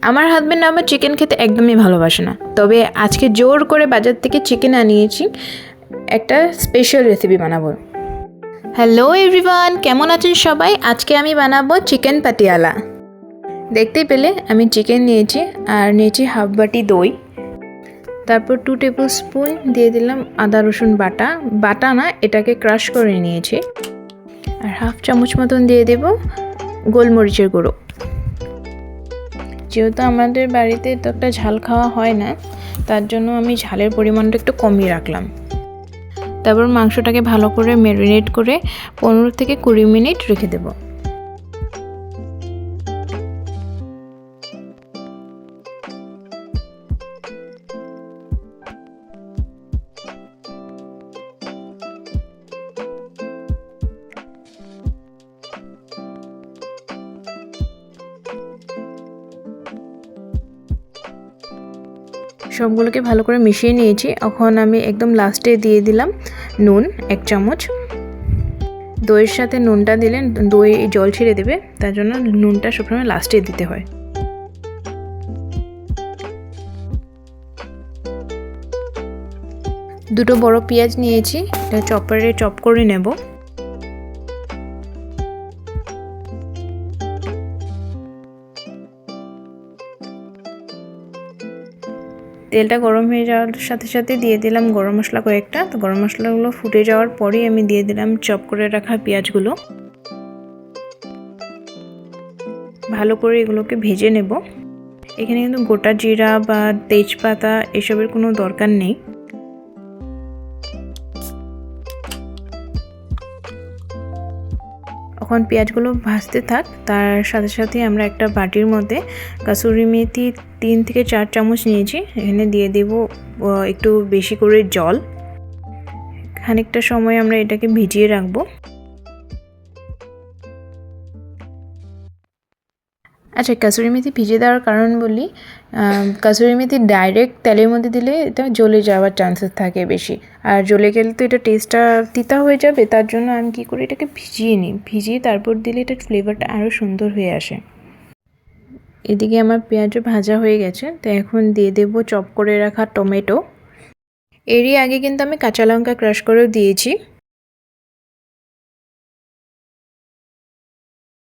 আমার হাজবেন্ড আমার চিকেন খেতে একদমই ভালোবাসে না, তবে আজকে জোর করে বাজার থেকে চিকেন আনিয়েছি, একটা স্পেশাল রেসিপি বানাবো। হ্যালো এভরিওয়ান, কেমন আছেন সবাই? আজকে আমি বানাবো চিকেন পাটিয়ালা। দেখতেই পেলে আমি চিকেন নিয়েছি আর নিয়েছি হাফ বাটি দই, তারপর 2 টেবিল স্পুন দিয়ে দিলাম আদা রসুন বাটা, বাটা না এটাকে ক্রাশ করে নিয়েছি, আর হাফ চামচ মতন দিয়ে দেব গোলমরিচের গুঁড়ো। যেহেতু আমাদের বাড়িতে তো একটা ঝাল খাওয়া হয় না, তার জন্য আমি ঝালের পরিমাণটা একটু কমিয়ে রাখলাম। তারপর মাংসটাকে ভালো করে ম্যারিনেট করে 15 থেকে 20 মিনিট রেখে দেব। সবগুলোকে ভালো করে মিশিয়ে নিয়েছি। এখন আমি একদম লাস্টে দিয়ে দিলাম নুন 1 চামচ। দইয়ের সাথে নুনটা দিলে দই জল ছেড়ে দেবে, তার জন্য নুনটা সবসময় লাস্টে দিতে হয়। দুটো বড় পেঁয়াজ নিয়েছি, এটা চপারে চপ করে নেব। তেলটা গরম হয়ে যাওয়ার সাথে সাথে দিয়ে দিলাম গরম মশলা কয়েকটা। তো গরম মশলাগুলো ফুটে যাওয়ার পরেই আমি দিয়ে দিলাম চপ করে রাখা পেঁয়াজগুলো। ভালো করে এগুলোকে ভেজে নেব। এখানে কিন্তু গোটা জিরা বা তেজপাতা এসবের কোনো দরকার নেই। এখন পেঁয়াজগুলো ভাজতে থাক, তার সাথে সাথে আমরা একটা বাটির মধ্যে কাসুরি মেথি 3 থেকে 4 চামচ নিয়েছি, এখানে দিয়ে দেব একটু বেশি করে জল। খানিকটা সময় আমরা এটাকে ভিজিয়ে রাখবো। আচ্ছা, কাসুরি মেথি ভিজিয়ে দেওয়ার কারণ বলি, কাসুরি মেথি ডাইরেক্ট তেলের মধ্যে দিলে এটা জ্বলে যাওয়ার চান্সেস থাকে বেশি, আর জ্বলে গেলে তো এটা টেস্টটা তিতা হয়ে যাবে। তার জন্য আমি কী করি, এটাকে ভিজিয়ে নিই, ভিজিয়ে তারপর দিলে এটার ফ্লেভারটা আরও সুন্দর হয়ে আসে। এদিকে আমার পেঁয়াজও ভাজা হয়ে গেছে, তো এখন দিয়ে দেব চপ করে রাখা টমেটো। এরই আগে কিন্তু আমি কাঁচা লঙ্কা ক্রাশ করেও দিয়েছি।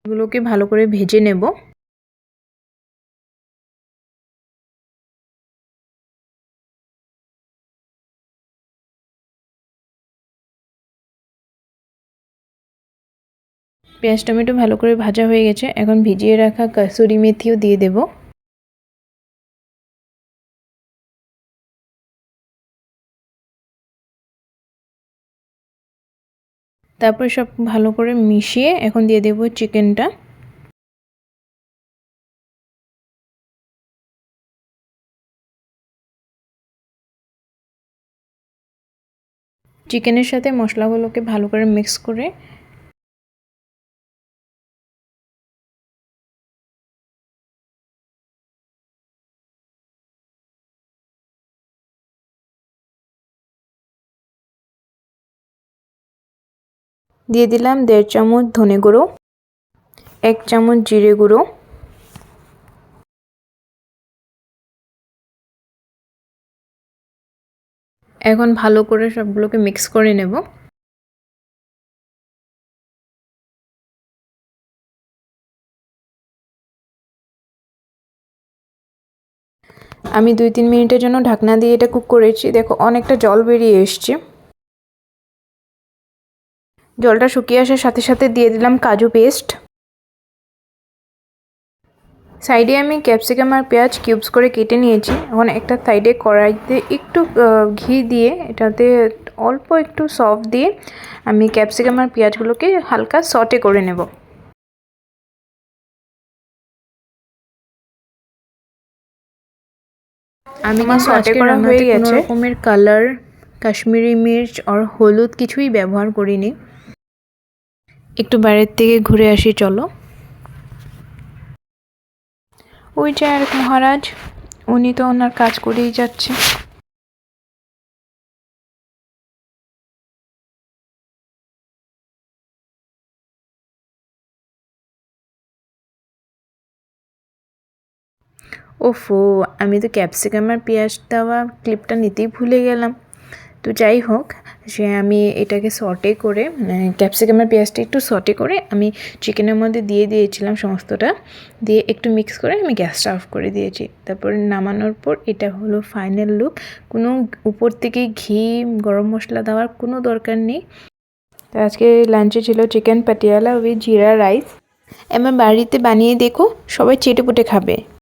এগুলোকে ভালো করে ভেজে নেব। পেঁয়াজ টমেটো ভালো করে ভাজা হয়ে গেছে, এখন ভিজিয়ে রাখা কাসুরি মেথিও দিয়ে দেব। তারপর সব ভালো করে মিশিয়ে এখন দিয়ে দেব চিকেনটা। চিকেনের সাথে মশলাগুলোকে ভালো করে মিক্স করে দিয়ে দিলাম 1.5 চামচ ধনে গুঁড়ো, 1 চামচ জিরে গুঁড়ো, এখন ভালো করে সবগুলোকে মিক্স করে নেব। আমি 2-3 মিনিটের জন্য ঢাকনা দিয়ে এটা কুক করেছি। দেখো অনেকটা জল বেরিয়ে এসছে। জলটা শুকিয়ে আসার সাথে সাথে দিয়ে দিলাম কাজু পেস্ট। সাইডে আমি ক্যাপসিকাম আর পেঁয়াজ কিউবস করে কেটে নিয়েছি। এখন একটা সাইডে কড়াইতে একটু ঘি দিয়ে এটাতে অল্প একটু সস দিয়ে আমি ক্যাপসিকাম আর পেঁয়াজগুলোকে হালকা সটে করে নেব। আমি সটে করা হয়ে গেছে। কোনো রকমের কালার, কাশ্মীরি মির্চ আর হলুদ কিছুই ব্যবহার করিনি। একটু বাইরের থেকে ঘুরে আসি চলো। ওই যে আর মহারাজ, উনি তো ওনার কাজ করেই যাচ্ছে। ওফো, আমি তো ক্যাপসিকাম আর পেঁয়াজ দেওয়া ক্লিপটা নিতেই ভুলে গেলাম। তো যাই হোক, সে আমি এটাকে সটে করে ক্যাপসিকাম আর পেঁয়াজটা একটু সটে করে আমি চিকেনের মধ্যে দিয়ে দিয়েছিলাম সমস্তটা, দিয়ে একটু মিক্স করে আমি গ্যাসটা অফ করে দিয়েছি। তারপরে নামানোর পর এটা হলো ফাইনাল লুক। কোনো উপর থেকে ঘি গরম মশলা দেওয়ার কোনো দরকার নেই। তো আজকে লাঞ্চে ছিল চিকেন পাটিয়ালা উইথ জিরা রাইস। আমার বাড়িতে বানিয়ে দেখো, সবাই চেটেপুটে খাবে।